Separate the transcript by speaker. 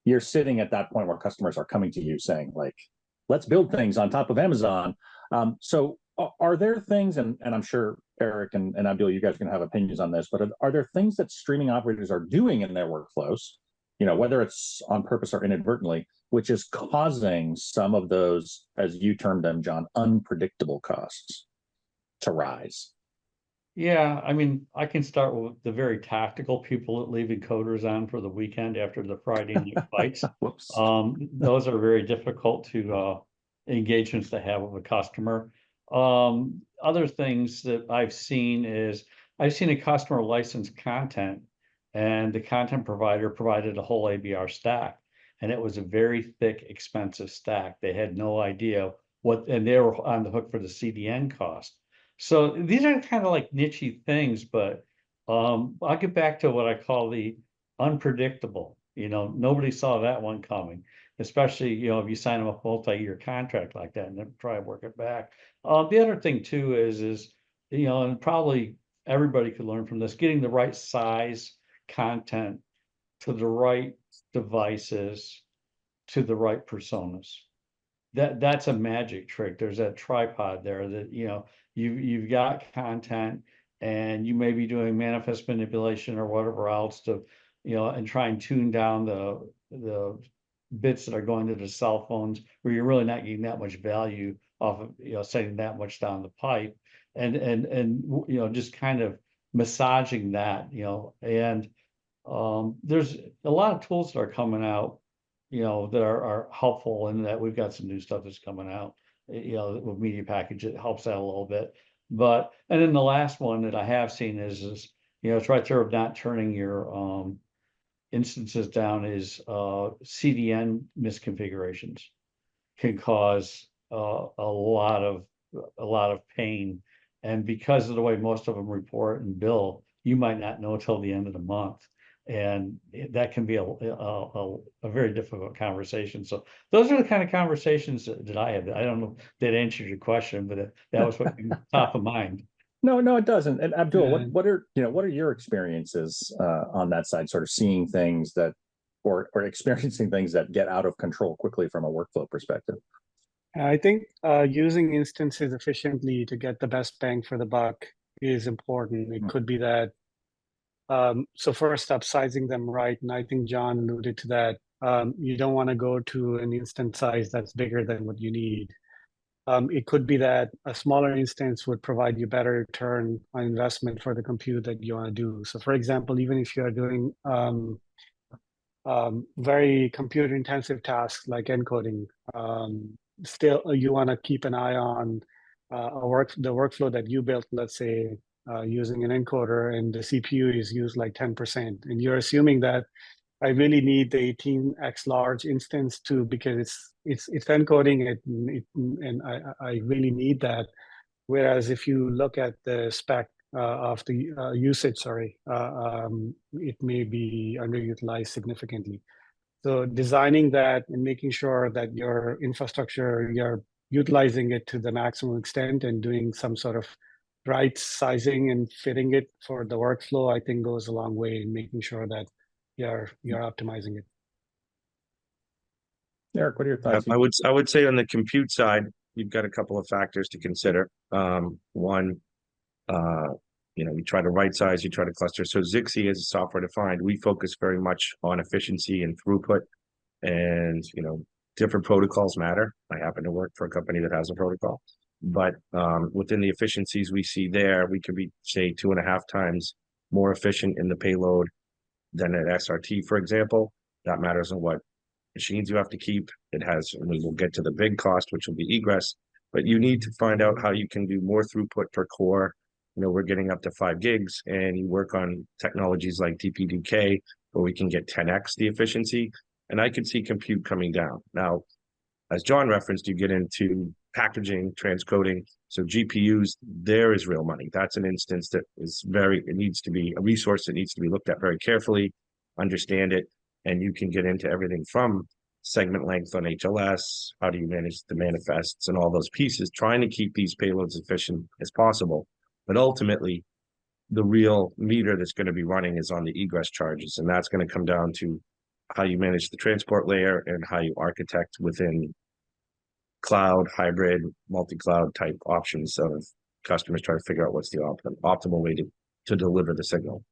Speaker 1: you're sitting at that point where customers are coming to you saying, like, let's build things on top of Amazon. So are there things, and I'm sure Eric and Abdul, you guys can have opinions on this, but are there things that streaming operators are doing in their workflows, whether it's on purpose or inadvertently, which is causing some of those, as you termed them, John, unpredictable costs to rise?
Speaker 2: Yeah, I mean, I can start with the very tactical people that leave encoders on for the weekend after the Friday night fights.
Speaker 1: Whoops.
Speaker 2: Those are very difficult to engagements to have with a customer. Other things that I've seen is I've seen a customer license content, and the content provider provided a whole ABR stack, and it was a very thick, expensive stack. They had no idea and they were on the hook for the CDN cost. So these are kind of like niche-y things, but I'll get back to what I call the unpredictable. Nobody saw that one coming, especially, if you sign them a multi-year contract like that and then try to work it back. The other thing too is, and probably everybody could learn from this, getting the right size content to the right devices, to the right personas. That's a magic trick. There's that tripod there that, you've got content, and you may be doing manifest manipulation or whatever else to, and try and tune down the bits that are going to the cell phones where you're really not getting that much value off of, sending that much down the pipe, and just kind of massaging that, and there's a lot of tools that are coming out, that are helpful, and that we've got some new stuff that's coming out, with Media Package. It helps out a little bit. And then the last one that I have seen is it's right there of not turning your instances down is CDN misconfigurations can cause a lot of pain. And because of the way most of them report and bill, you might not know till the end of the month. And that can be a very difficult conversation. So those are the kind of conversations that I have. I don't know if that answered your question, but that was what top of mind.
Speaker 1: No, it doesn't. And Abdul, what are your experiences on that side, sort of seeing things that, or experiencing things that get out of control quickly from a workflow perspective?
Speaker 3: I think using instances efficiently to get the best bang for the buck is important. It could be that. So first up, sizing them right, and I think John alluded to that. You don't want to go to an instance size that's bigger than what you need. It could be that a smaller instance would provide you better return on investment for the compute that you want to do. So for example, even if you are doing very computer intensive tasks like encoding, still you want to keep an eye on the workflow that you built, let's say, using an encoder, and the CPU is used like 10%, and you're assuming that I really need the 18x large instance because it's encoding it, and I really need that. Whereas if you look at the spec of the usage, it may be underutilized significantly. So designing that and making sure that your infrastructure, you're utilizing it to the maximum extent and doing some sort of right sizing and fitting it for the workflow, I think goes a long way in making sure that you're optimizing it.
Speaker 1: Eric, what are your thoughts?
Speaker 4: I would say on the compute side, you've got a couple of factors to consider. One, you try to right size, you try to cluster. So Zixi is software defined. We focus very much on efficiency and throughput, and different protocols matter. I happen to work for a company that has a protocol. But within the efficiencies we see there, we could be, say, 2.5 times more efficient in the payload than an SRT, for example. That matters on what machines you have to keep. It has, and we will get to the big cost, which will be egress. But you need to find out how you can do more throughput per core. We're getting up to 5 gigs, and you work on technologies like DPDK, where we can get 10x the efficiency. And I could see compute coming down. Now, as John referenced, you get into packaging, transcoding. So GPUs, there is real money. That's an instance that is it needs to be a resource that needs to be looked at very carefully, understand it, and you can get into everything from segment length on HLS, how do you manage the manifests and all those pieces, trying to keep these payloads efficient as possible. But ultimately, the real meter that's going to be running is on the egress charges, and that's going to come down to how you manage the transport layer and how you architect within cloud, hybrid, multi-cloud type options of customers trying to figure out what's the optimal way to deliver the signal.